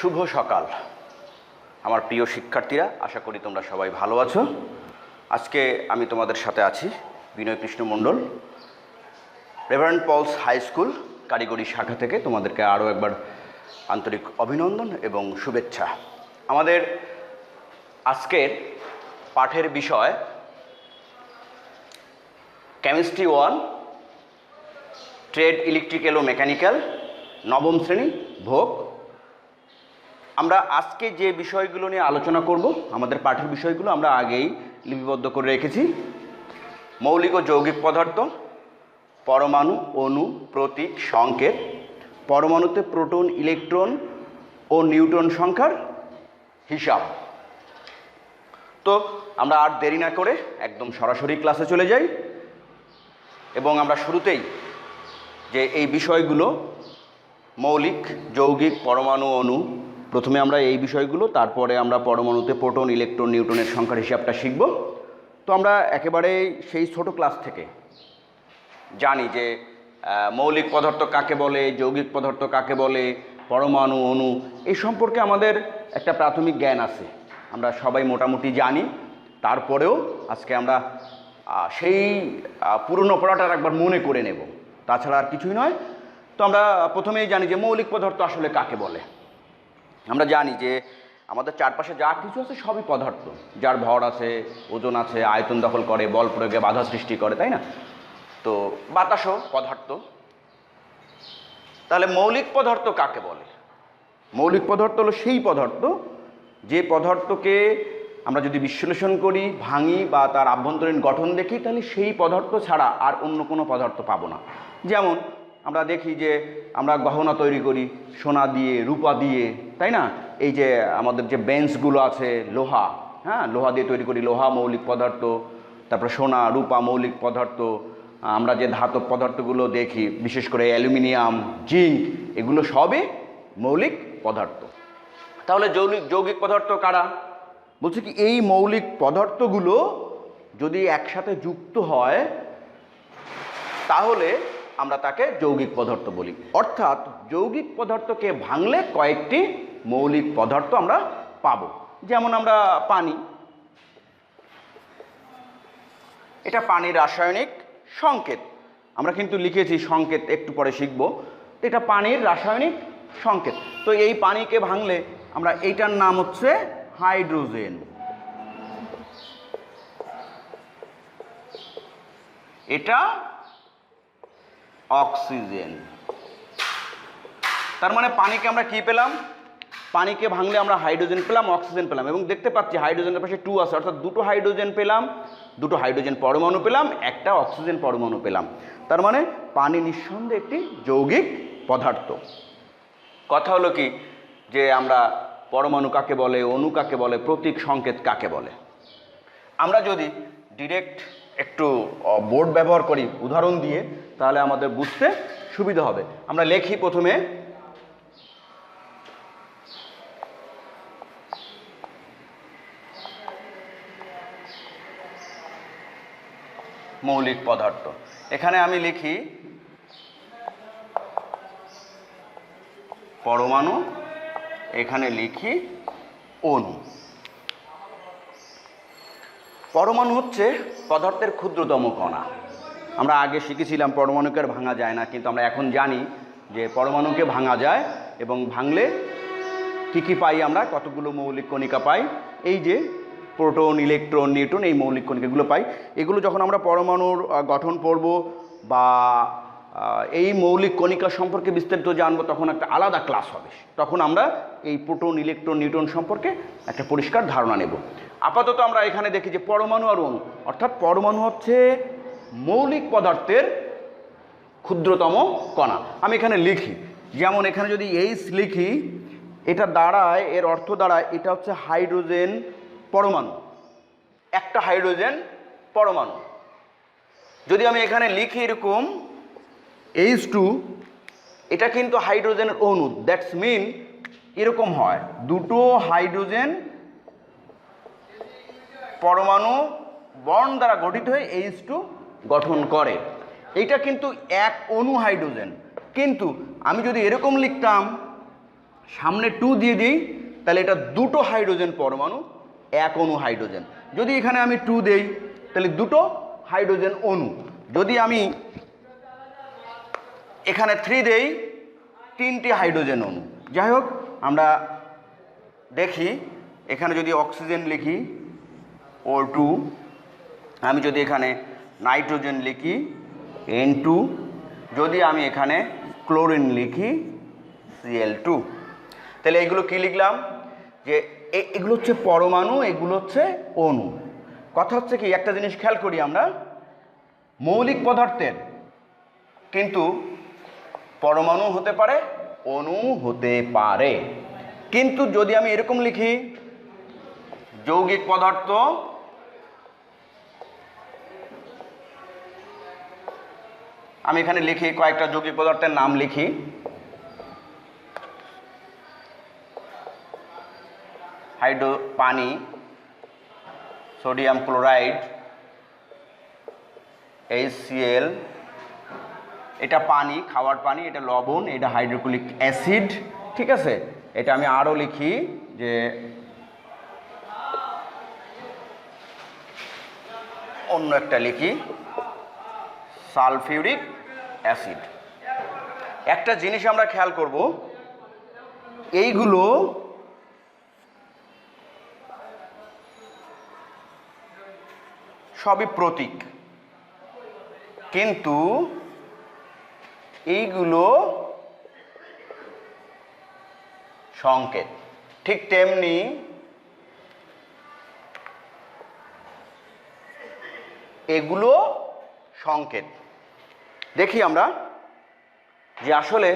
শুভ সকাল আমার প্রিয় শিক্ষার্থীরা, আশা করি তোমরা সবাই ভালো আছো। আজকে আমি তোমাদের সাথে আছি বিনয় কৃষ্ণ মণ্ডল, রেভারেন্ড পলস হাই স্কুল কারিগরি শাখা থেকে। তোমাদেরকে আরও একবার আন্তরিক অভিনন্দন এবং শুভেচ্ছা। আমাদের আজকের পাঠের বিষয় কেমিস্ট্রি 1, ট্রেড ইলেকট্রিক্যাল ও মেকানিক্যাল, নবম শ্রেণী, ভোগ। আমরা আজকে যে বিষয়গুলো নিয়ে আলোচনা করব, আমাদের পাঠের বিষয়গুলো আমরা আগেই লিপিবদ্ধ করে রেখেছি। মৌলিক ও যৌগিক পদার্থ, পরমাণু, অণু, প্রতীক, সংকেত, পরমাণুতে প্রোটন, ইলেকট্রন ও নিউট্রন সংখ্যার হিসাব। তো আমরা আর দেরি না করে একদম সরাসরি ক্লাসে চলে যাই এবং আমরা শুরুতেই যে এই বিষয়গুলো মৌলিক, যৌগিক, পরমাণু, অণু, প্রথমে আমরা এই বিষয়গুলো, তারপরে আমরা পরমাণুতে প্রোটন, ইলেকট্রন, নিউটনের সংখ্যার হিসাবটা শিখব। তো আমরা একেবারে সেই ছোট ক্লাস থেকে জানি যে মৌলিক পদার্থ কাকে বলে, যৌগিক পদার্থ কাকে বলে, পরমাণু, অণু, এই সম্পর্কে আমাদের একটা প্রাথমিক জ্ঞান আছে, আমরা সবাই মোটামুটি জানি। তারপরেও আজকে আমরা সেই পুরনো পড়াটা একবার মনে করে নেব, তাছাড়া আর কিছুই নয়। তো আমরা প্রথমেই জানি যে মৌলিক পদার্থ আসলে কাকে বলে। আমরা জানি যে আমাদের চারপাশে যা কিছু আছে সবই পদার্থ, যার ভর আছে, ওজন আছে, আয়তন দখল করে, বল প্রয়োগে বাধা সৃষ্টি করে, তাই না? তো বাতাসও পদার্থ। তাহলে মৌলিক পদার্থ কাকে বলে? মৌলিক পদার্থ হলো সেই পদার্থ যে পদার্থকে আমরা যদি বিশ্লেষণ করি, ভাঙি বা তার আভ্যন্তরীণ গঠন দেখি, তাহলে সেই পদার্থ ছাড়া আর অন্য কোনো পদার্থ পাবো না। যেমন আমরা দেখি যে আমরা গহনা তৈরি করি সোনা দিয়ে, রূপা দিয়ে, তাই না? এই যে আমাদের যে বেঞ্চগুলো আছে লোহা, হ্যাঁ, লোহা দিয়ে তৈরি করি, লোহা মৌলিক পদার্থ। তারপরে সোনা, রূপা মৌলিক পদার্থ। আমরা যে ধাতব পদার্থগুলো দেখি, বিশেষ করে অ্যালুমিনিয়াম, জিঙ্ক, এগুলো সবই মৌলিক পদার্থ। তাহলে যৌগিক পদার্থ কারা? বলছে কি, এই মৌলিক পদার্থগুলো যদি একসাথে যুক্ত হয় তাহলে আমরা তাকে যৌগিক পদার্থ বলি। অর্থাৎ যৌগিক পদার্থকে ভাঙলে কয়েকটি মৌলিক পদার্থ আমরা পাবো। যেমন আমরা পানি, এটা পানির রাসায়নিক সংকেত, আমরা কিন্তু লিখেছি সংকেত, একটু পরে শিখব। এটা পানির রাসায়নিক সংকেত। তো এই পানিকে ভাঙলে আমরা, এইটার নাম হচ্ছে হাইড্রোজেন, এটা অক্সিজেন। তার মানে পানিকে আমরা কি পেলাম? পানিকে ভাঙলে আমরা হাইড্রোজেন পেলাম, অক্সিজেন পেলাম, এবং দেখতে পাচ্ছি হাইড্রোজেনের পাশে 2 আছে, অর্থাৎ দুটো হাইড্রোজেন পেলাম, দুটো হাইড্রোজেন পরমাণু পেলাম, একটা অক্সিজেন পরমাণু পেলাম। তার মানে পানি নিঃসন্দেহে একটি যৌগিক পদার্থ। কথা হলো কি যে আমরা পরমাণু কাকে বলে, অণু কাকে বলে, প্রতীক, সংকেত কাকে বলে। আমরা যদি ডিরেক্ট একটু বোর্ড ব্যবহার করি উদাহরণ দিয়ে, তাহলে আমাদের বুঝতে সুবিধা হবে। আমরা লিখি প্রথমে মৌলিক পদার্থ। এখানে আমি লিখি পরমাণু, এখানে লিখি অণু। পরমাণু হচ্ছে পদার্থের ক্ষুদ্রতম কণা। আমরা আগে শিখেছিলাম পরমাণুকে আর ভাঙা যায় না, কিন্তু আমরা এখন জানি যে পরমাণুকে ভাঙা যায়, এবং ভাঙলে কী কী পাই আমরা? কতগুলো মৌলিক কণিকা পাই। এই যে প্রোটন, ইলেকট্রন, নিউট্রন, এই মৌলিক কণিকাগুলো পাই। এগুলো যখন আমরা পরমাণুর গঠন পড়ব বা এই মৌলিক কণিকা সম্পর্কে বিস্তারিত জানবো, তখন একটা আলাদা ক্লাস হবে। তখন আমরা এই প্রোটন, ইলেকট্রন, নিউট্রন সম্পর্কে একটা পরিষ্কার ধারণা নেব। আপাতত আমরা এখানে দেখি যে পরমাণু আর অণু, অর্থাৎ পরমাণু হচ্ছে মৌলিক পদার্থের ক্ষুদ্রতম কণা। আমি এখানে লিখি, যেমন এখানে যদি এইচ লিখি, এটা দাঁড়ায়, এর অর্থ দাঁড়ায় এটা হচ্ছে হাইড্রোজেন পরমাণু, একটা হাইড্রোজেন পরমাণু। যদি আমি এখানে লিখি এরকম H2, এটা কিন্তু হাইড্রোজেনের অণু, দ্যাটস মিন এরকম হয়, দুটো হাইড্রোজেন পরমাণু বন্ড দ্বারা গঠিত হয়ে H2 গঠন করে। এটা কিন্তু এক অণু হাইড্রোজেন। কিন্তু আমি যদি এরকম লিখতাম সামনে 2 দিয়ে দিই, তাহলে এটা দুটো হাইড্রোজেন পরমাণু, এক অণু হাইড্রোজেন। যদি এখানে আমি 2 দেই, তাহলে দুটো হাইড্রোজেন অণু। যদি আমি এখানে 3 দেই, 3টি হাইড্রোজেন অণু। যাই হোক, আমরা দেখি এখানে যদি অক্সিজেন লিখি O2, আমি যদি এখানে নাইট্রোজেন লিখি N2, যদি আমি এখানে ক্লোরিন লিখি Cl2, তাহলে এগুলো কি লিখলাম? যে এগুলো হচ্ছে পরমাণু, এগুলো হচ্ছে অণু। কথা হচ্ছে কি, একটা জিনিস খেয়াল করি আমরা, মৌলিক পদার্থের কিন্তু পরমাণু হতে পারে, অণু হতে পারে। কিন্তু যদি আমি এরকম লিখি যৌগিক পদার্থ, আমি এখানে লিখি কয়েকটা যৌগিক পদার্থের নাম লিখি। পানি, সোডিয়াম ক্লোরাইড, HCl, এটা পানি, খাওয়ার পানি, এটা লবণ, এটা হাইড্রোক্লোরিক অ্যাসিড। ঠিক আছে, এটা আমি আরও লিখি যে অন্য একটা লিখি সালফিউরিক অ্যাসিড। একটা জিনিস আমরা খেয়াল করব, এইগুলো সবই প্রতীক, কিন্তু এইগুলো সংকেত। ঠিক তেমনি এগুলো সংকেত। দেখি আমরা যে আসলে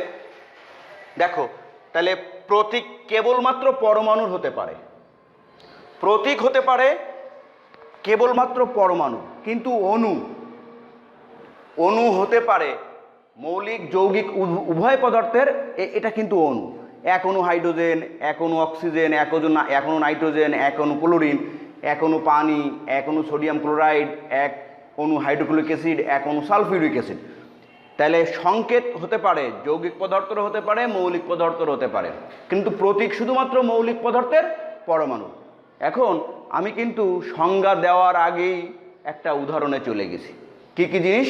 দেখো, তাহলে প্রতীক কেবলমাত্র পরমাণুর হতে পারে, প্রতীক হতে পারে কেবলমাত্র পরমাণু, কিন্তু অণু হতে পারে মৌলিক যৌগিক উভয় পদার্থের। এটা কিন্তু অণু, এক অণু হাইড্রোজেন, এক অণু অক্সিজেন, এক অণু নাইট্রোজেন, এক অণু ক্লোরিন, এক অণু পানি, এক অণু সোডিয়াম ক্লোরাইড, এক অণু হাইড্রোক্লোরিক অ্যাসিড, এক অণু সালফিউরিক অ্যাসিড। তাহলে সংকেত হতে পারে যৌগিক পদার্থের হতে পারে, মৌলিক পদার্থের হতে পারে, কিন্তু প্রতীক শুধুমাত্র মৌলিক পদার্থের পরমাণু। এখন আমি কিন্তু সংজ্ঞা দেওয়ার আগেই একটা উদাহরণে চলে গেছি। কি কি জিনিস?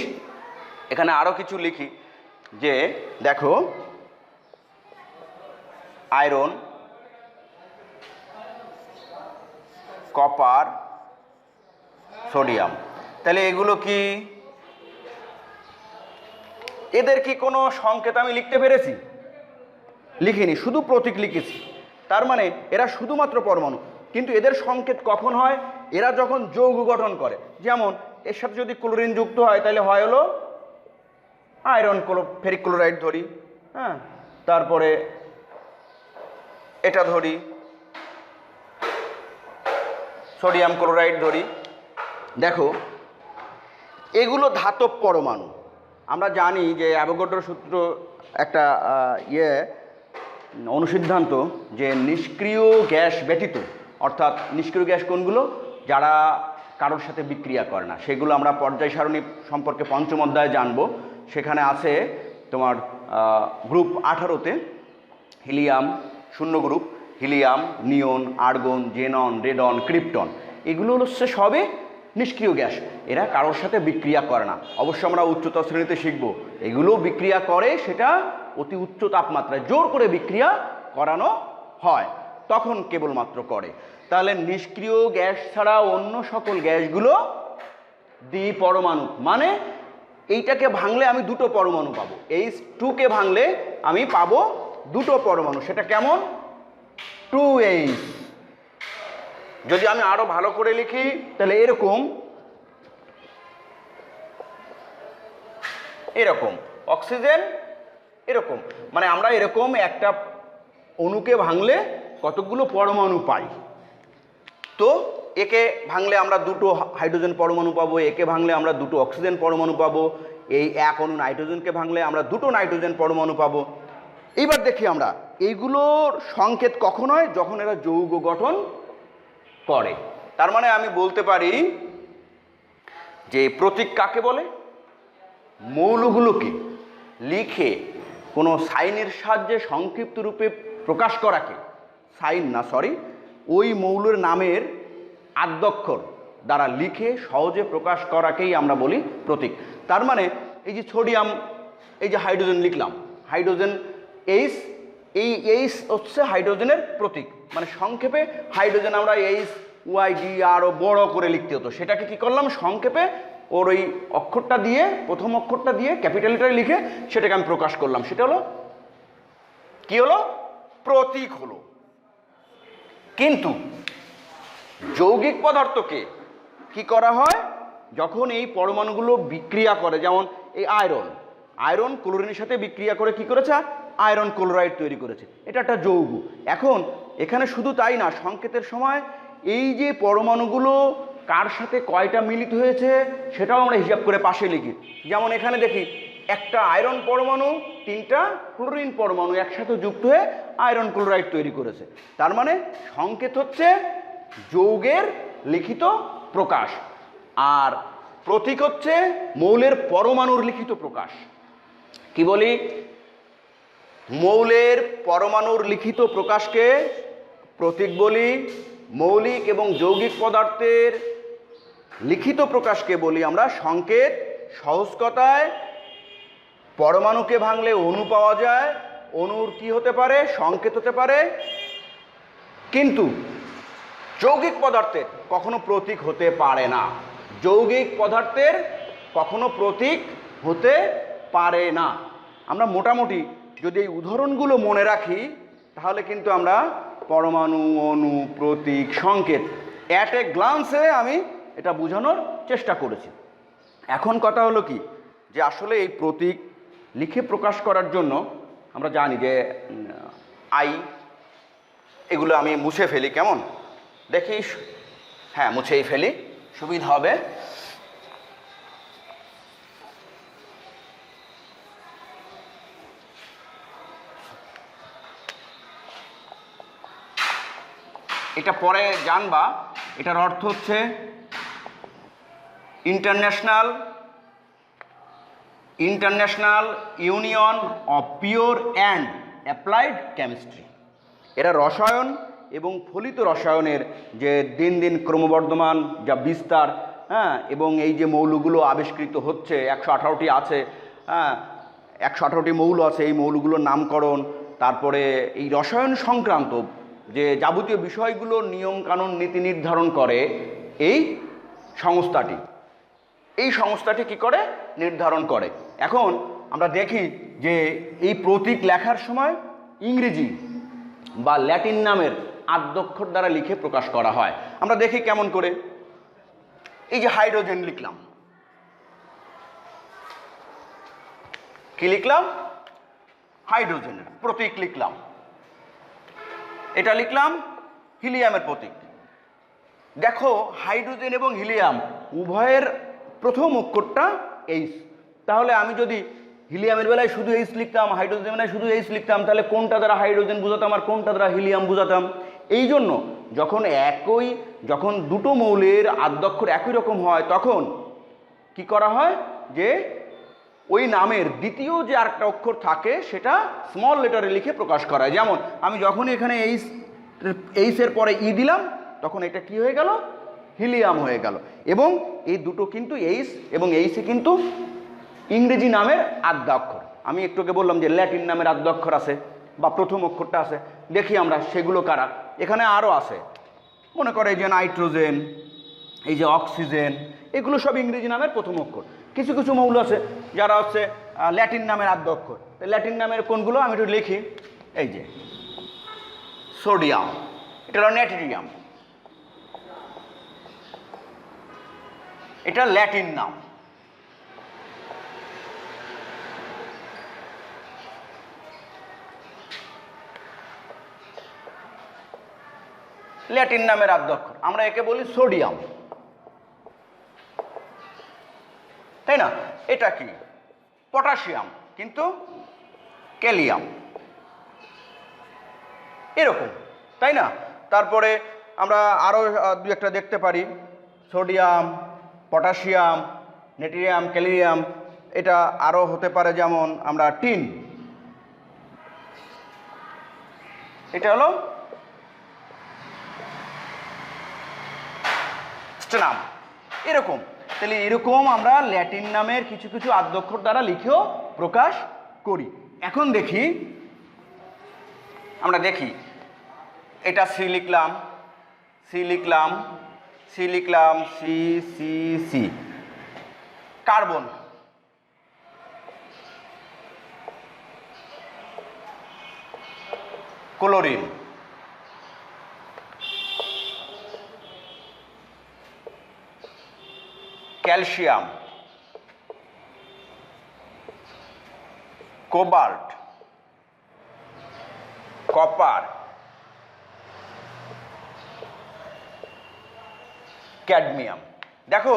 এখানে আরও কিছু লিখি যে দেখো, আয়রন, কপার, সোডিয়াম। তাহলে এগুলো কি, এদের কি কোনো সংকেত আমি লিখতে পেরেছি? লিখিনি, শুধু প্রতীক লিখেছি। তার মানে এরা শুধুমাত্র পরমাণু, কিন্তু এদের সংকেত কখন হয়? এরা যখন যৌগ গঠন করে। যেমন এর সাথে যদি ক্লোরিন যুক্ত হয়, তাহলে হয় হলো আয়রন ফেরিক ক্লোরাইড ধরি, হ্যাঁ, তারপরে এটা ধরি সোডিয়াম ক্লোরাইড ধরি। দেখো, এগুলো ধাতব পরমাণু। আমরা জানি যে অ্যাভোগাড্রো সূত্র একটা অনুসিদ্ধান্ত, যে নিষ্ক্রিয় গ্যাস ব্যতীত, অর্থাৎ নিষ্ক্রিয় গ্যাস কোনগুলো? যারা কারোর সাথে বিক্রিয়া করে না, সেগুলো আমরা পর্যায় সারণী সম্পর্কে পঞ্চম অধ্যায়ে জানবো। সেখানে আছে তোমার গ্রুপ 18তে হিলিয়াম, 0 গ্রুপ, হিলিয়াম, নিয়ন, আর্গন, জেনন, রেডন, ক্রিপ্টন। এগুলো হচ্ছে সবই নিষ্ক্রিয় গ্যাস, এরা কারোর সাথে বিক্রিয়া করে না। অবশ্য আমরা উচ্চতর শ্রেণীতে শিখব এগুলো বিক্রিয়া করে, সেটা অতি উচ্চ তাপমাত্রায় জোর করে বিক্রিয়া করানো হয়, তখন কেবলমাত্র করে। তাহলে নিষ্ক্রিয় গ্যাস ছাড়া অন্য সকল গ্যাসগুলো দ্বিপরমাণু, মানে এইটাকে ভাঙলে আমি দুটো পরমাণু পাবো, H2কে ভাঙলে আমি পাবো দুটো পরমাণু। সেটা কেমন? 2H। যদি আমি আরো ভালো করে লিখি, তাহলে এরকম এরকম অক্সিজেন, এরকম, মানে আমরা এরকম একটা অণুকে ভাঙলে কতগুলো পরমাণু পাই। তো একে ভাঙলে আমরা দুটো হাইড্রোজেন পরমাণু পাবো, একে ভাঙলে আমরা দুটো অক্সিজেন পরমাণু পাবো, এই এক অণু নাইট্রোজেনকে ভাঙলে আমরা দুটো নাইট্রোজেন পরমাণু পাবো। এইবার দেখি আমরা এইগুলোর সংকেত কখন হয়? যখন এরা যৌগ গঠন করে। তার মানে আমি বলতে পারি যে প্রতীক কাকে বলে? মৌলগুলোকে লিখে কোনো সাইনের সাহায্যে সংক্ষিপ্ত রূপে প্রকাশ করাকে, সাইন না সরি, ওই মৌলের নামের আদ্যক্ষর দ্বারা লিখে সহজে প্রকাশ করাকেই আমরা বলি প্রতীক। তার মানে এই যে সোডিয়াম, এই যে হাইড্রোজেন লিখলাম, হাইড্রোজেন এইচ, এই এইচ হচ্ছে হাইড্রোজেনের প্রতীক। মানে সংক্ষেপে হাইড্রোজেন আমরা এইচ ওয়াই ডি আরও বড় করে লিখতে হতো, সেটাকে কি করলাম সংক্ষেপে ওর ওই অক্ষরটা দিয়ে, প্রথম অক্ষরটা দিয়ে ক্যাপিটাল লেটারে লিখে সেটাকে আমি প্রকাশ করলাম, সেটা হলো কি হলো, প্রতীক হলো। কিন্তু যৌগিক পদার্থকে কি করা হয়, যখন এই পরমাণুগুলো বিক্রিয়া করে, যেমন এই আয়রন, আয়রন ক্লোরিনের সাথে বিক্রিয়া করে কি করেছে, আয়রন ক্লোরাইড তৈরি করেছে, এটা একটা যৌগ। এখন এখানে শুধু তাই না, সংকেতের সময় এই যে পরমাণুগুলো কার সাথে কয়টা মিলিত হয়েছে সেটাও আমরা হিসাব করে পাশে লিখি। যেমন এখানে দেখি একটা আয়রন পরমাণু, তিনটা ক্লোরিন পরমাণু একসাথে যুক্ত হয়ে আয়রন ক্লোরাইড তৈরি করেছে। তার মানে সংকেত হচ্ছে যৌগের লিখিত প্রকাশ, আর প্রতীক হচ্ছে মৌলের পরমাণুর লিখিত প্রকাশ। কি বলি, মৌলের পরমাণুর লিখিত প্রকাশকে প্রতীক বলি, মৌলিক এবং যৌগিক পদার্থের লিখিত প্রকাশকে বলি আমরা সংকেত। সহজ কথায় পরমাণুকে ভাঙলে অণু পাওয়া যায়, অণুর কি হতে পারে, সংকেত হতে পারে। কিন্তু যৌগিক পদার্থের কখনো প্রতীক হতে পারে না, যৌগিক পদার্থের কখনো প্রতীক হতে পারে না। আমরা মোটামুটি যদি এই উদাহরণগুলো মনে রাখি তাহলে কিন্তু আমরা পরমাণু, অণু, প্রতীক, সংকেত অ্যাট এ গ্লান্সে আমি এটা বোঝানোর চেষ্টা করেছি। এখন কথা হলো কি, যে আসলে এই প্রতীক লিখে প্রকাশ করার জন্য আমরা জানি যে আই, এগুলো আমি মুছে ফেলি, কেমন দেখি, হ্যাঁ মুছেই ফেলি, সুবিধা হবে। এটা পরে জানবা, এটার অর্থ হচ্ছে international union of pure and applied chemistry. এরা রসায়ন এবং ফলিত রসায়নের যে দিন দিন ক্রমবর্ধমান যা বিস্তার, হ্যাঁ, এবং এই যে মৌলগুলো আবিষ্কৃত হচ্ছে, 118টি আছে, হ্যাঁ 118টি মৌল আছে, এই মৌলগুলোর নামকরণ, তারপরে এই রসায়ন সংক্রান্ত যে যাবতীয় বিষয়গুলো নিয়মকানুন নীতি নির্ধারণ করে এই সংস্থাটি কি করে, নির্ধারণ করে। এখন আমরা দেখি যে এই প্রতীক লেখার সময় ইংরেজি বা ল্যাটিন নামের আদ্যক্ষর দ্বারা লিখে প্রকাশ করা হয়। আমরা দেখি কেমন করে, এই যে হাইড্রোজেন লিখলাম, কি লিখলাম, হাইড্রোজেনের প্রতীক লিখলাম, এটা লিখলাম হিলিয়ামের প্রতীক। দেখো হাইড্রোজেন এবং হিলিয়াম উভয়ের প্রথম অক্ষরটা এইচ, তাহলে আমি যদি হিলিয়ামের বেলায় শুধু এইচ লিখতাম, হাইড্রোজেনের বেলায় শুধু এইচ লিখতাম, তাহলে কোনটা দ্বারা হাইড্রোজেন বোঝাতাম আর কোনটা দ্বারা হিলিয়াম বোঝাতাম। এই জন্য যখন দুটো মৌলের আদ্যক্ষর একই রকম হয় তখন কি করা হয়, যে ওই নামের দ্বিতীয় যে আরেকটা অক্ষর থাকে সেটা স্মল লেটারে লিখে প্রকাশ করা হয়। যেমন আমি যখনই এখানে এইচের পরে ই দিলাম তখন এটা কি হয়ে গেল, হিলিয়াম হয়ে গেল। এবং এই দুটো কিন্তু এইচ এবং এইচে কিন্তু ইংরেজি নামের আদ্যাক্ষর। আমি একটু আগে বললাম যে ল্যাটিন নামের আদ্যাক্ষর আছে বা প্রথম অক্ষরটা আছে, দেখি আমরা সেগুলো কারা। এখানে আরও আছে, মনে করে এই যে নাইট্রোজেন, এই যে অক্সিজেন, এগুলো সব ইংরেজি নামের প্রথম অক্ষর। কিছু কিছু মৌল আছে যারা হচ্ছে ল্যাটিন নামের আদ্যাক্ষর। ল্যাটিন নামের কোনগুলো আমি একটু লিখি, এই যে সোডিয়াম, এটা হলো নেট্রিয়াম, এটা ল্যাটিন নাম। ল্যাটিন নামের আদ্যক্ষর, আমরা একে বলি সোডিয়াম, তাই না? এটা কি পটাশিয়াম, কিন্তু ক্যালিয়াম, এরকম, তাই না? তারপরে আমরা আরও দু একটা দেখতে পারি, সোডিয়াম, পটাশিয়াম, নেট্রিয়াম, ক্যালিয়াম। এটা আরও হতে পারে, যেমন আমরা টিন, এটা হলো স্টেনাম। এরকম, তাহলে এরকম আমরা ল্যাটিন নামের কিছু কিছু আদ্যক্ষর দ্বারা লিখেও প্রকাশ করি। এখন দেখি, আমরা দেখি এটা সি লিখলাম, সি লিখলাম, সি লিখলাম, C C C. Carbon, chlorine, calcium, cobalt, copper, cadmium. দেখো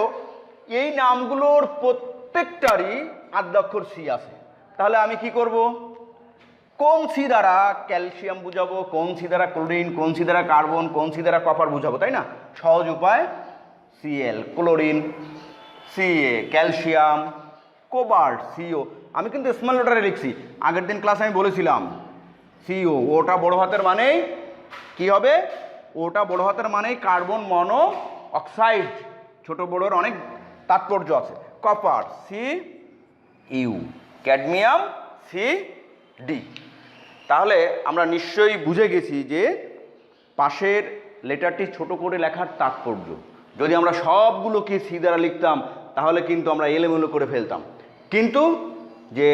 এই নামগুলোর প্রত্যেকটারই আদ্যাক্ষর সি আছে। তাহলে আমি কি করব, কোন সি দ্বারা ক্যালসিয়াম বুঝাবো, কোন সি দ্বারা ক্লোরিন, কোন সি দ্বারা কার্বন, কোন সি দ্বারা কপার বুঝাবো, তাই না? সহজ উপায়, CL chlorine, CA calcium, cobalt CO. আমি কিন্তু স্মল লেটারে লিখছি, আগের দিন ক্লাসে আমি বলেছিলাম সিও, ওটা বড় হাতের মানেই কি হবে, ওটা বড় হাতের মানেই কার্বন মনো অক্সাইড, ছোট বড়োর অনেক তাৎপর্য আছে। Copper C U, cadmium C D. তাহলে আমরা নিশ্চয়ই বুঝে গেছি যে পাশের লেটারটি ছোট করে লেখার তাৎপর্য। যদি আমরা সবগুলোকে সি দ্বারা লিখতাম তাহলে কিন্তু আমরা এলোমেলো করে ফেলতাম, কিন্তু যে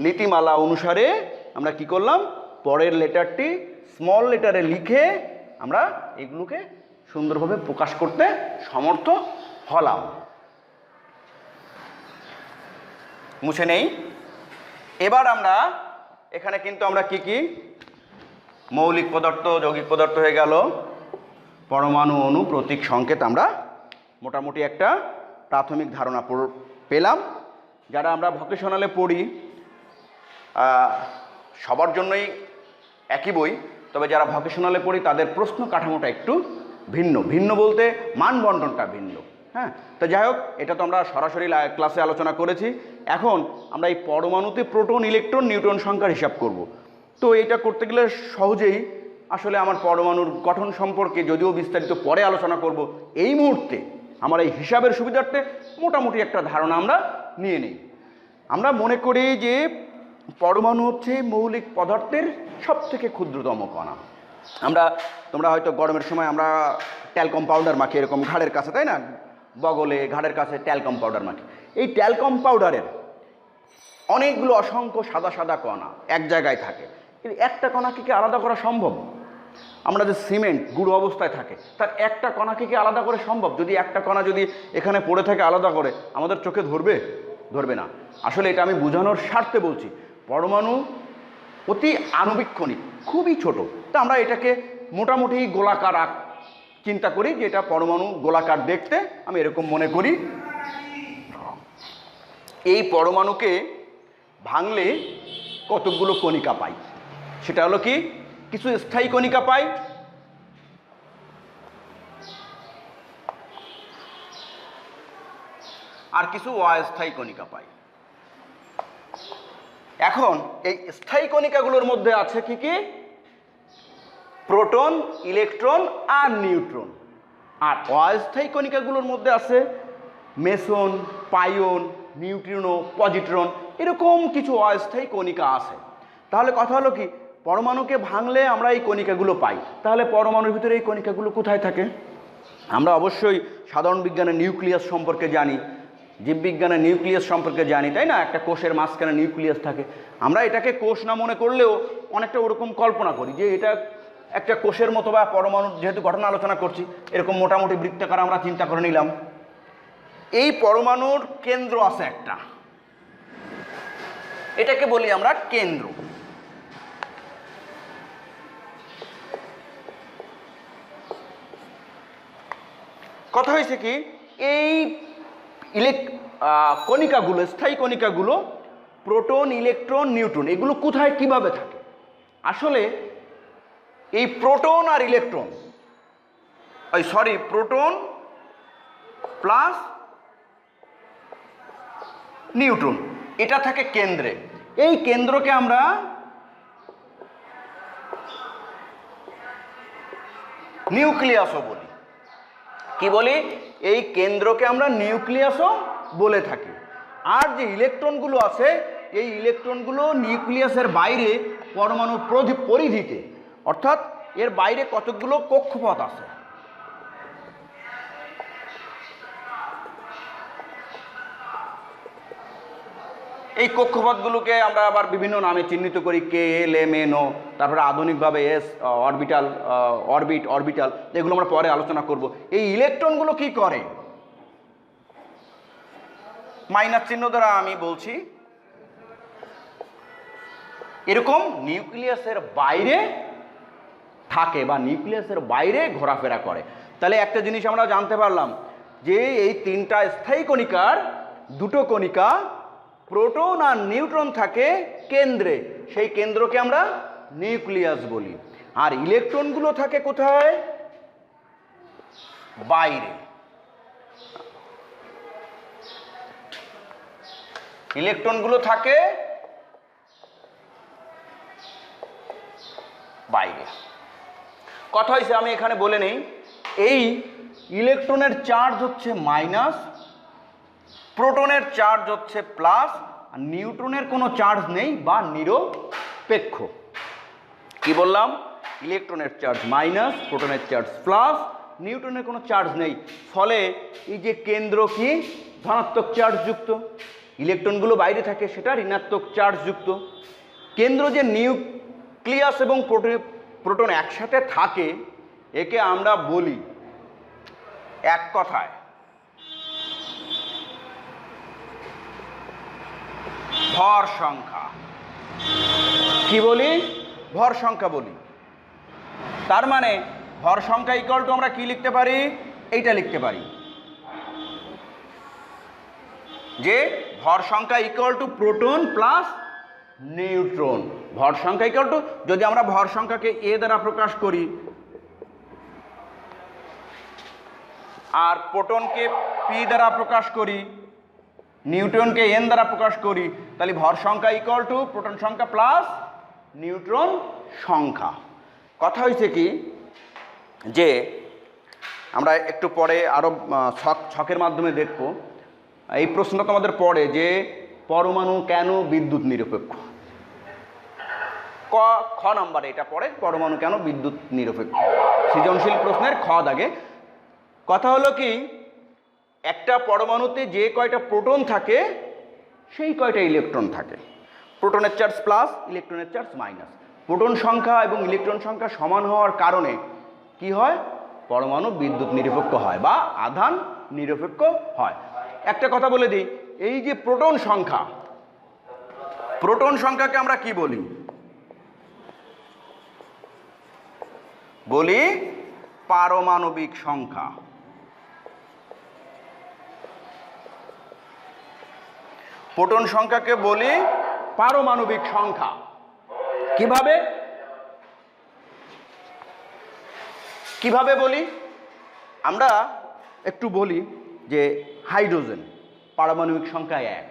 নীতিমালা অনুসারে আমরা কি করলাম, পরের লেটারটি স্মল লেটারে লিখে আমরা এগুলোকে সুন্দরভাবে প্রকাশ করতে সমর্থ হলাম। মুছে নেই। এবার আমরা এখানে কিন্তু আমরা কি কি মৌলিক পদার্থ, যৌগিক পদার্থ হয়ে গেল, পরমাণু, অণু, প্রতীক, সংকেত আমরা মোটামুটি একটা প্রাথমিক ধারণা পেলাম। যারা আমরা ভোকেশনালে পড়ি সবার জন্যই একই বই, তবে যারা ভোকেশনালে পড়ি তাদের প্রশ্ন কাঠামোটা একটু ভিন্ন। ভিন্ন বলতে মান বন্টনটা ভিন্ন। হ্যাঁ, তো যাই হোক, এটা তো আমরা সরাসরি ক্লাসে আলোচনা করেছি। এখন আমরা এই পরমাণুতে প্রোটন, ইলেকট্রন, নিউট্রন সংখ্যার হিসাব করব। তো এটা করতে গেলে সহজেই আসলে আমার পরমাণুর গঠন সম্পর্কে যদিও বিস্তারিত পরে আলোচনা করব, এই মুহূর্তে আমার এই হিসাবের সুবিধার্থে মোটামুটি একটা ধারণা আমরা নিয়ে নিই। আমরা মনে করি যে পরমাণু হচ্ছে মৌলিক পদার্থের সবথেকে ক্ষুদ্রতম কণা। তোমরা হয়তো গরমের সময় আমরা ট্যালকম পাউডার মাখি এরকম ঘাড়ের কাছে, তাই না? বগলে, ঘাড়ের কাছে ট্যালকম পাউডার মাখি। এই ট্যালকম পাউডারের অনেকগুলো অসংখ্য সাদা সাদা কণা এক জায়গায় থাকে, কিন্তু একটা কণাকে কি আলাদা করা সম্ভব? আমরা যে সিমেন্ট গুঁড়ো অবস্থায় থাকে, তার একটা কণাকে কি আলাদা করে সম্ভব? যদি একটা কণা যদি এখানে পড়ে থাকে আলাদা করে, আমাদের চোখে ধরবে না। আসলে এটা আমি বোঝানোর স্বার্থে বলছি, পরমাণু অতি আণুবীক্ষণিক, খুবই ছোট। তা আমরা এটাকে মোটামুটি গোলাকার চিন্তা করি যে এটা পরমাণু গোলাকার দেখতে, আমি এরকম মনে করি। এই পরমাণুকে ভাঙলে কতকগুলো কণিকা পাই, সেটা হলো কি, কিছু স্থায়ী কণিকা পাই, আর কিছু অস্থায়ী কণিকা পাই। এখন এই স্থায়ী কণিকাগুলোর মধ্যে আছে কি কি, প্রোটন, ইলেকট্রন আর নিউট্রন। আর অস্থায়ী কণিকাগুলোর মধ্যে আছে মেসন, পাইন, নিউট্রিনো, পজিট্রন, এরকম কিছু অস্থায়ী কণিকা আছে। তাহলে কথা হলো কি, পরমাণুকে ভাঙলে আমরা এই কণিকাগুলো পাই। তাহলে পরমাণুর ভিতরে এই কণিকাগুলো কোথায় থাকে? আমরা অবশ্যই সাধারণ বিজ্ঞানের নিউক্লিয়াস সম্পর্কে জানি, জীববিজ্ঞানের নিউক্লিয়াস সম্পর্কে জানি, তাই না? একটা কোষের মাঝখানে নিউক্লিয়াস থাকে। আমরা এটাকে কোষ না মনে করলেও অনেকটা ওরকম কল্পনা করি যে এটা একটা কোষের মতো, বা পরমাণুর যেহেতু ঘটনা আলোচনা করছি, এরকম মোটামুটি বৃত্তাকার আমরা চিন্তা করে নিলাম। এই পরমাণুর কেন্দ্র আছে একটা, এটাকে বলি আমরা কেন্দ্র। কথা হয়েছে কি, এই কণিকাগুলো, স্থায়ী কণিকাগুলো, প্রোটন, ইলেকট্রন, নিউট্রন, এগুলো কোথায় কিভাবে থাকে? আসলে এই প্রোটন আর ইলেকট্রন, প্রোটন প্লাস নিউট্রন, এটা থাকে কেন্দ্রে। এই কেন্দ্রকে আমরা নিউক্লিয়াসও বলি। কি বলি? এই কেন্দ্রকে আমরা নিউক্লিয়াসও বলে থাকি। আর যে ইলেকট্রনগুলো আছে এই ইলেকট্রনগুলো নিউক্লিয়াসের বাইরে পরমাণু পরিধিতে, অর্থাৎ এর বাইরে কতগুলো কক্ষপথ আছে। এই কক্ষপথগুলোকে আমরা আবার বিভিন্ন নামে চিহ্নিত করি, কে, এল, এম, এন, ও, তারপরে আধুনিকভাবে এস, অরবিটাল, অরবিটাল, এগুলো আমরা পরে আলোচনা করব। এই ইলেকট্রনগুলো কি করে? মাইনাস চিহ্ন দ্বারা আমি বলছি, এরকম নিউক্লিয়াসের বাইরে থাকে বা নিউক্লিয়াসের বাইরে ঘোরাফেরা করে। তাহলে একটা জিনিস আমরা জানতে পারলাম যে এই তিনটা স্থায়ী কণিকার দুটো কণিকা প্রোটন আর নিউট্রন থাকে কেন্দ্রে, সেই কেন্দ্রকে আমরা নিউক্লিয়াস বলি। আর ইলেকট্রনগুলো থাকে কোথায়? বাইরে। ইলেকট্রনগুলো থাকে বাইরে। কথা হয়েছে, আমি এখানে বলে নেই, এই ইলেকট্রনের চার্জ হচ্ছে মাইনাস, প্রোটনের চার্জ হচ্ছে প্লাস, আর নিউট্রনের কোনো চার্জ নেই বা নিরপেক্ষ। কি বললাম? ইলেকট্রনের চার্জ মাইনাস, প্রোটনের চার্জ প্লাস, নিউট্রনের কোনো চার্জ নেই। ফলে এই যে কেন্দ্র কি ধনাত্মক চার্জযুক্ত, ইলেকট্রনগুলো বাইরে থাকে সেটা ঋণাত্মক চার্জযুক্ত। কেন্দ্র যে নিউক্লিয়াস এবং প্রোটন একসাথে থাকে একে আমরা বলি এক কথায় ভর সংখ্যা। কি বলি? ভর সংখ্যা বলি। তার মানে ভর সংখ্যা ইকুয়াল টু আমরা কি লিখতে পারি? এইটা লিখতে পারি যে ভর সংখ্যা equal to proton plus neutron. ভর সংখ্যা ইকুয়াল টু, যদি আমরা ভর সংখ্যাকে এ দ্বারা প্রকাশ করি আর প্রোটনকে পি দ্বারা প্রকাশ করি, নিউট্রনকে এন দ্বারা প্রকাশ করি, তাহলে ভর সংখ্যা ইকুয়াল টু প্রোটন সংখ্যা প্লাস নিউট্রন সংখ্যা। কথা হয়েছে কি যে আমরা একটু পরে আরও ছকের মাধ্যমে দেখব। এই প্রশ্নটা তোমাদের পড়ে যে পরমাণু কেন বিদ্যুৎ নিরপেক্ষ। খ নাম্বারে এটা পড়ে, পরমাণু কেন বিদ্যুৎ নিরপেক্ষ, সৃজনশীল প্রশ্নের খ দাগে। কথা হলো কি, একটা পরমাণুতে যে কয়টা প্রোটন থাকে সেই কয়টা ইলেকট্রন থাকে। প্রোটনের চার্জ প্লাস, ইলেকট্রনের চার্জ মাইনাস। প্রোটন সংখ্যা এবং ইলেকট্রন সংখ্যা সমান হওয়ার কারণে কি হয়? পরমাণু বিদ্যুৎ নিরপেক্ষ হয় বা আধান নিরপেক্ষ হয়। একটা কথা বলে দিই, এই যে প্রোটন সংখ্যা, প্রোটন সংখ্যাকে আমরা কি বলি? বলি পারমাণবিক সংখ্যা। প্রোটন সংখ্যাকে বলি পারমাণবিক সংখ্যা। কিভাবে কিভাবে বলি? আমরা একটু বলি যে হাইড্রোজেন পারমাণবিক সংখ্যা 1,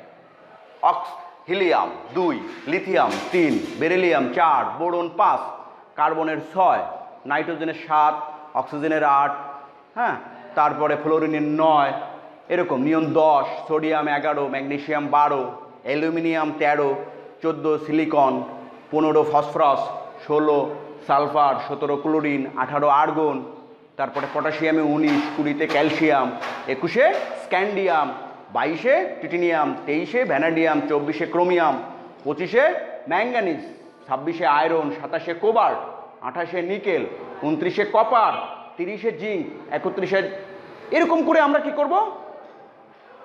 হিলিয়াম 2, লিথিয়াম 3, বেরিলিয়াম 4, বোরন 5, কার্বনের 6, নাইট্রোজেনের 7, অক্সিজেনের 8, হ্যাঁ, তারপরে ফ্লোরিনের 9, এরকম neon 10, sodium 11, magnesium 12, aluminium 13, 14 silicon, 15 phosphorus, 16 sulphur, 17 chlorine, 18 argon, তারপরে পটাশিয়ামে 19, 20তে calcium, 21 scandium, 22 titanium, 23 vanadium, 24 chromium, 25 manganese, 26 iron, 27 cobalt, 28 nickel, 29 copper, 30 zinc, 31, এরকম করে আমরা কি করব?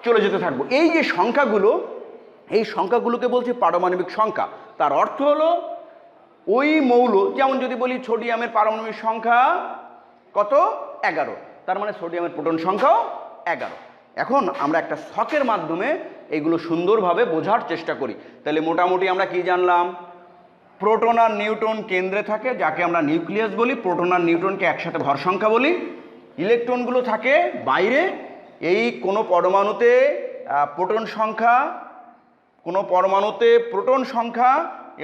চলে যেতে থাকবো। এই যে সংখ্যাগুলো, এই সংখ্যাগুলোকে বলছি পারমাণবিক সংখ্যা। তার অর্থ হলো ওই মৌল, যেমন যদি বলি সোডিয়ামের পারমাণবিক সংখ্যা কত? 11, তার মানে সোডিয়ামের প্রোটন সংখ্যাও 11। এখন আমরা একটা ছকের মাধ্যমে এগুলো সুন্দরভাবে বোঝার চেষ্টা করি। তাহলে মোটামুটি আমরা কি জানলাম? প্রোটন আর নিউট্রন কেন্দ্রে থাকে, যাকে আমরা নিউক্লিয়াস বলি। প্রোটন আর নিউট্রনকে একসাথে ভর সংখ্যা বলি। ইলেকট্রনগুলো থাকে বাইরে। এই কোনো পরমাণুতে প্রোটন সংখ্যা, কোনো পরমাণুতে প্রোটন সংখ্যা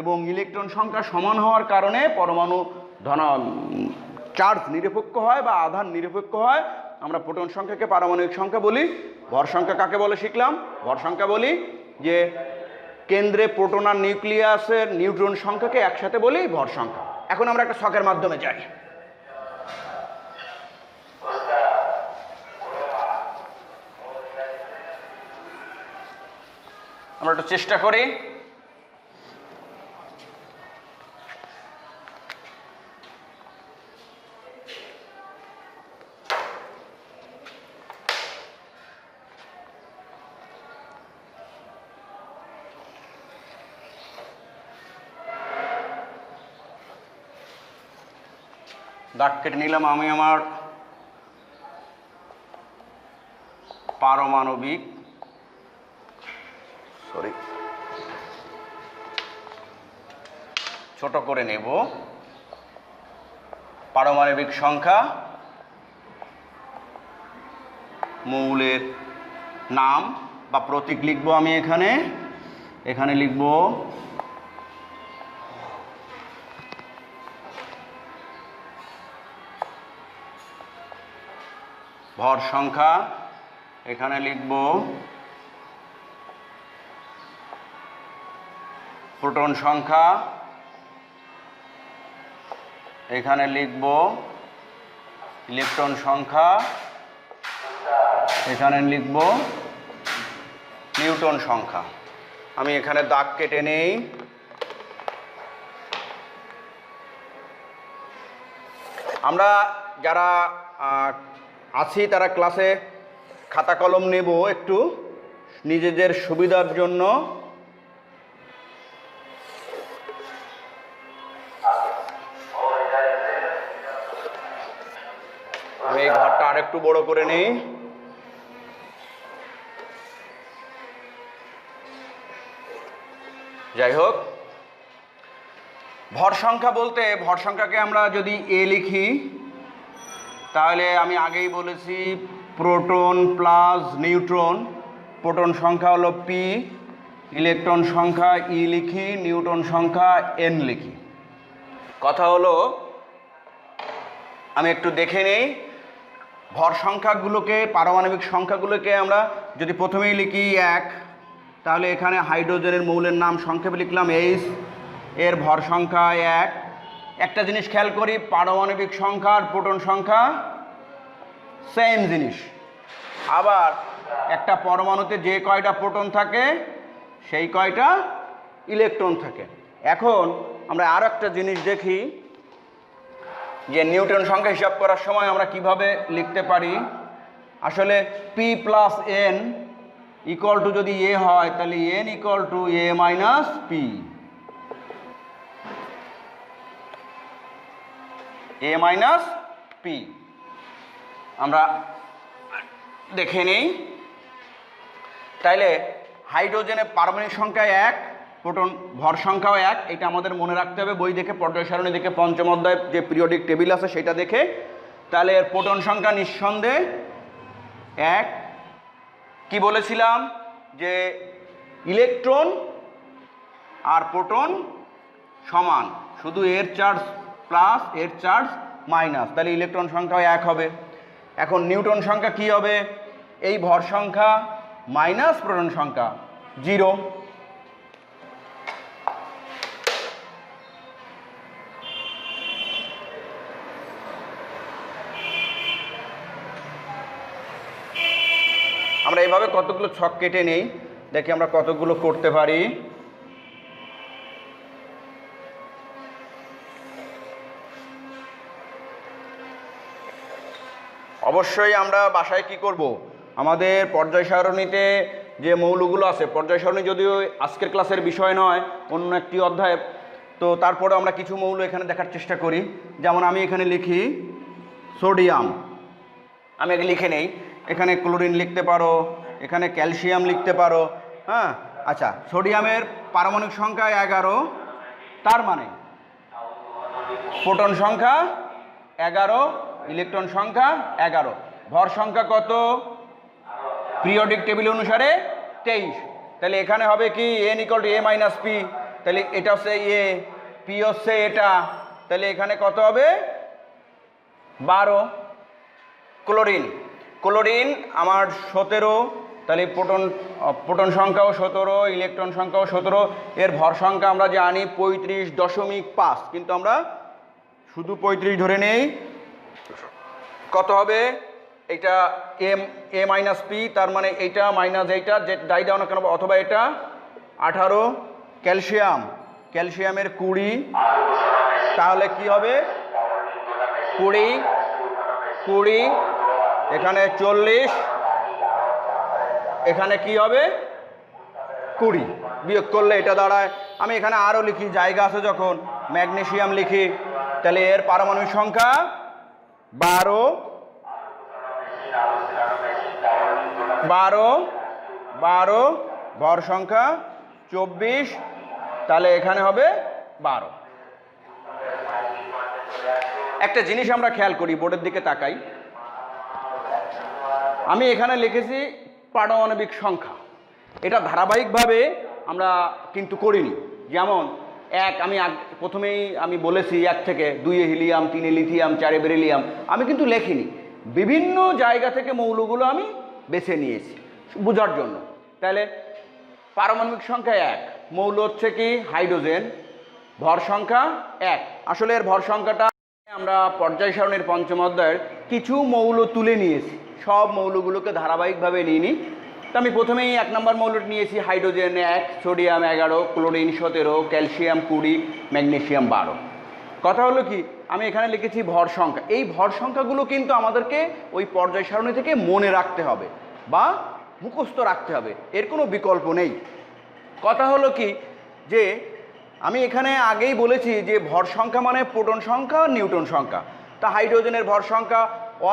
এবং ইলেকট্রন সংখ্যা সমান হওয়ার কারণে পরমাণু চার্জ নিরপেক্ষ হয় বা আধান নিরপেক্ষ হয় আমরা প্রোটন সংখ্যাকে পারমাণবিক সংখ্যা বলি। ভর সংখ্যা কাকে বলে শিখলাম? ভর সংখ্যা বলি যে কেন্দ্রে প্রোটন আর নিউক্লিয়াসের নিউট্রন সংখ্যাকে একসাথে বলি ভর সংখ্যা। এখন আমরা একটা ছকের মাধ্যমে যাই। আমরা একটু চেষ্টা করি। দাগ কেটে নিলাম আমি আমার পারমাণবিক ছোট করে নেব পারমাণবিক সংখ্যা, মৌলের নাম বা প্রতীক লিখব আমি এখানে লিখব ভর সংখ্যা, এখানে লিখব প্রোটন সংখ্যা, এখানে লিখব ইলেকট্রন সংখ্যা, এখানে লিখব নিউটন সংখ্যা। আমি এখানে দাগ কেটে নেই। আমরা যারা আছি তারা ক্লাসে খাতা কলম নেব একটু নিজেদের সুবিধার জন্য। আমি এই ঘরটা আরেকটু বড় করে নেই। যাই হোক, ভর সংখ্যা বলতে ভর সংখ্যাকে আমরা যদি এ লিখি তাহলে আমি আগেই বলেছি প্রোটন প্লাস নিউট্রন, প্রোটন সংখ্যা হলো পি, ইলেকট্রন সংখ্যা ই লিখি, নিউটন সংখ্যা এন লিখি। কথা হলো আমি একটু দেখে নেই ভর সংখ্যাগুলোকে, পারমাণবিক সংখ্যাগুলোকে আমরা যদি প্রথমেই লিখি 1, তাহলে এখানে হাইড্রোজেনের মৌলের নাম সংক্ষেপে লিখলাম H, এর ভর সংখ্যা 1। একটা জিনিস খেয়াল করি, পারমাণবিক সংখ্যা আর প্রোটন সংখ্যা সেম জিনিস। আবার একটা পরমাণুতে যে কয়টা প্রোটন থাকে সেই কয়টা ইলেকট্রন থাকে। এখন আমরা আরও একটা জিনিস দেখি যে নিউটন সংখ্যা হিসাব করার সময় আমরা কিভাবে লিখতে পারি। আসলে P plus N equal two যদি এ হয় তাহলে N equal to A minus P, A minus P. আমরা দেখে নেই। তাইলে হাইড্রোজেনের পারমাণবিক সংখ্যা 1, প্রোটন ভর সংখ্যাও 1, এটা আমাদের মনে রাখতে হবে বই দেখে, পর্যায় সারণী দেখে, পঞ্চম অধ্যায় যে পিরিয়ডিক টেবিল আছে সেটা দেখে। তাহলে এর প্রোটন সংখ্যা নিঃসন্দেহে 1। কি বলেছিলাম যে ইলেকট্রন আর প্রোটন সমান, শুধু এর চার্জ প্লাস এর চার্জ মাইনাস, তাহলে ইলেকট্রন সংখ্যা 1 হবে। এখন নিউটন সংখ্যা কি হবে? এই ভর সংখ্যা মাইনাস প্রোটন সংখ্যা 0। আমরা এইভাবে কতগুলো ছক কেটে নেই, দেখি আমরা কতগুলো করতে পারি। অবশ্যই আমরা বাসায় কি করব, আমাদের পর্যায় সারণীতে যে মৌলগুলো আছে, পর্যায় সারণী যদিও আজকের ক্লাসের বিষয় নয়, অন্য একটি অধ্যায়, তো তারপরে আমরা কিছু মৌল এখানে দেখার চেষ্টা করি। যেমন আমি এখানে লিখি সোডিয়াম, আমি এখানে লিখে নেই। এখানে ক্লোরিন লিখতে পারো, এখানে ক্যালসিয়াম লিখতে পারো। হ্যাঁ, আচ্ছা, সোডিয়ামের পারমাণবিক সংখ্যা 11, তার মানে প্রোটন সংখ্যা 11, ইলেকট্রন সংখ্যা 11, ভর সংখ্যা কত? পিরিয়ডিক টেবিল অনুসারে 23। তাহলে এখানে হবে কি N equal to A minus P, তাহলে এটা হচ্ছে এ, পি হচ্ছে এটা, তাহলে এখানে কত হবে? 12 ক্লোরিন, ক্লোরিন আমার 17, তাহলে প্রোটন সংখ্যাও 17, ইলেকট্রন সংখ্যাও 17, এর ভর সংখ্যা আমরা জানি 35.5, কিন্তু আমরা শুধু 35 ধরে নেই। কত হবে এটা এ মাইনাস পি, তার মানে এইটা মাইনাস এইটা যে যাই দাও না কেন, অথবা এটা 18। ক্যালসিয়াম, ক্যালসিয়ামের 20, তাহলে কি হবে 20, এখানে 40, এখানে কি হবে 20, বিয়োগ করলে এটা দাঁড়ায়। আমি এখানে আরও লিখি, জায়গা আছে যখন, ম্যাগনেসিয়াম লিখি, তাহলে এর পারমাণবিক সংখ্যা 12, ভর সংখ্যা 24, তাহলে এখানে হবে 12। একটা জিনিস আমরা খেয়াল করি, বোর্ডের দিকে তাকাই, আমি এখানে লিখেছি পারমাণবিক সংখ্যা, এটা ধারাবাহিকভাবে আমরা কিন্তু করিনি। যেমন আমি প্রথমেই আমি বলেছি 1 থেকে 2 হিলিয়াম, 3 লিথিয়াম, 4 বেরিলিয়াম, আমি কিন্তু লেখিনি, বিভিন্ন জায়গা থেকে মৌলগুলো আমি বেছে নিয়েছি বোঝার জন্য। তাহলে পারমাণবিক সংখ্যা 1, মৌল হচ্ছে কি হাইড্রোজেন, ভর সংখ্যা 1। আসলে এর ভর সংখ্যাটা আমরা পর্যায় সারণীর 5ম অধ্যায়ের কিছু মৌল তুলে নিয়েছি, সব মৌলগুলোকে ধারাবাহিকভাবে নিইনি। তো আমি প্রথমেই 1 নম্বর মৌলটি নিয়েছি hydrogen 1, sodium 11, chlorine 17, calcium 20, magnesium 12। কথা হলো কি, আমি এখানে লিখেছি ভর সংখ্যা। এই ভর সংখ্যাগুলো কিন্তু আমাদেরকে ওই পর্যায় সারণী থেকে মনে রাখতে হবে বা মুখস্থ রাখতে হবে, এর কোনো বিকল্প নেই। কথা হলো কি যে আমি এখানে আগেই বলেছি যে ভর সংখ্যা মানে প্রোটন সংখ্যা, নিউট্রন সংখ্যা। তা হাইড্রোজেনের ভর সংখ্যা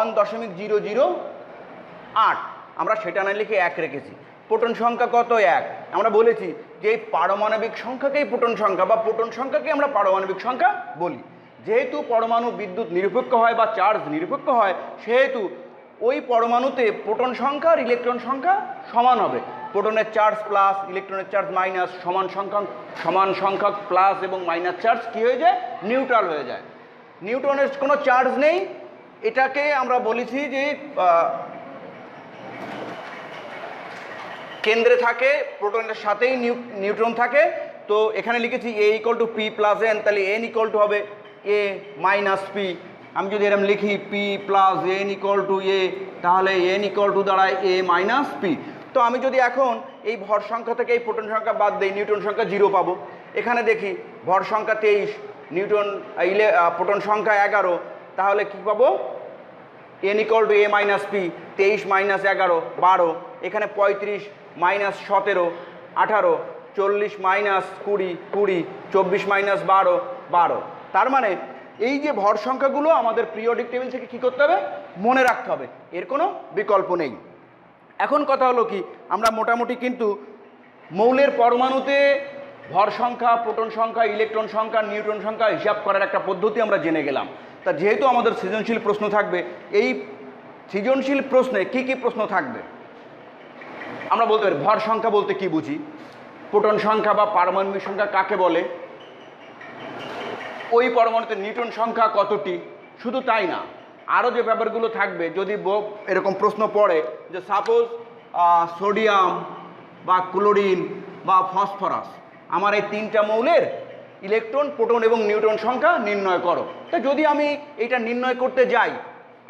1.008, আমরা সেটা না লিখে 1 রেখেছি। প্রোটন সংখ্যা কত 1, আমরা বলেছি যে এই পারমাণবিক সংখ্যাকেই প্রোটন সংখ্যা বা প্রোটন সংখ্যাকে আমরা পারমাণবিক সংখ্যা বলি। যেহেতু পরমাণু বিদ্যুৎ নিরপেক্ষ হয় বা চার্জ নিরপেক্ষ হয়, সেহেতু ওই পরমাণুতে প্রোটন সংখ্যা আর ইলেকট্রন সংখ্যা সমান হবে। প্রোটনের চার্জ প্লাস, ইলেকট্রনের চার্জ মাইনাস, সমান সংখ্যক প্লাস এবং মাইনাস চার্জ কী হয়ে যায়, নিউট্রাল হয়ে যায়। নিউট্রনের কোনো চার্জ নেই, এটাকে আমরা বলেছি যে কেন্দ্রে থাকে, প্রোটনের সাথেই নিউট্রন থাকে। তো এখানে লিখেছি A equal to P plus N, তাহলে এন ইকুয়াল টু হবে এ মাইনাস পি। আমি যদি এরকম লিখি P plus N equal to A, তাহলে এন ইকুয়াল টু দাঁড়ায় এ মাইনাস পি। তো আমি যদি এখন এই ভর সংখ্যা থেকে এই প্রোটন সংখ্যা বাদ দিই, নিউট্রন সংখ্যা 0 পাবো। এখানে দেখি ভর সংখ্যা 23, প্রোটন সংখ্যা 11, তাহলে কি পাবো N equal to A minus P. 23 minus 11 12, এখানে 35 মাইনাস 17 18, 40 মাইনাস 20 20, 24 মাইনাস 12 12। তার মানে এই যে ভর সংখ্যাগুলো আমাদের পিরিয়ডিক টেবিল থেকে কী করতে হবে, মনে রাখতে হবে, এর কোনো বিকল্প নেই। এখন কথা হলো কি, আমরা মোটামুটি কিন্তু মৌলের পরমাণুতে ভর সংখ্যা, প্রোটন সংখ্যা, ইলেকট্রন সংখ্যা, নিউট্রন সংখ্যা হিসাব করার একটা পদ্ধতি আমরা জেনে গেলাম। তা যেহেতু আমাদের সৃজনশীল প্রশ্ন থাকবে, এই সৃজনশীল প্রশ্নে কি কি প্রশ্ন থাকবে আমরা বলতে পারি। ভর সংখ্যা বলতে কি বুঝি, প্রোটন সংখ্যা বা পারমাণবিক সংখ্যা কাকে বলে, ওই পরমাণুতে নিউট্রন সংখ্যা কতটি, শুধু তাই না, আরও যে ব্যাপারগুলো থাকবে। যদি এরকম প্রশ্ন পড়ে যে সাপোজ সোডিয়াম বা ক্লোরিন বা ফসফরাস, আমার এই 3টা মৌলের ইলেকট্রন, প্রোটন এবং নিউট্রন সংখ্যা নির্ণয় করো। তা যদি আমি এটা নির্ণয় করতে যাই,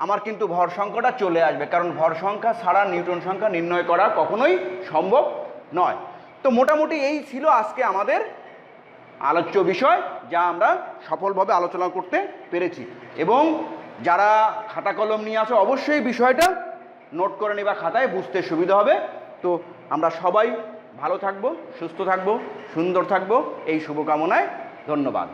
আমার কিন্তু ভর সংখ্যাটা চলে আসবে, কারণ ভর সংখ্যা ছাড়া নিউট্রন সংখ্যা নির্ণয় করা কখনোই সম্ভব নয়। তো মোটামুটি এই ছিল আজকে আমাদের আলোচ্য বিষয়, যা আমরা সফলভাবে আলোচনা করতে পেরেছি। এবং যারা খাতা কলম নিয়ে আসো, অবশ্যই বিষয়টা নোট করে নিবা, খাতায় বুঝতে সুবিধা হবে। তো আমরা সবাই ভালো থাকবো, সুস্থ থাকবো, সুন্দর থাকবো, এই শুভকামনায় ধন্যবাদ।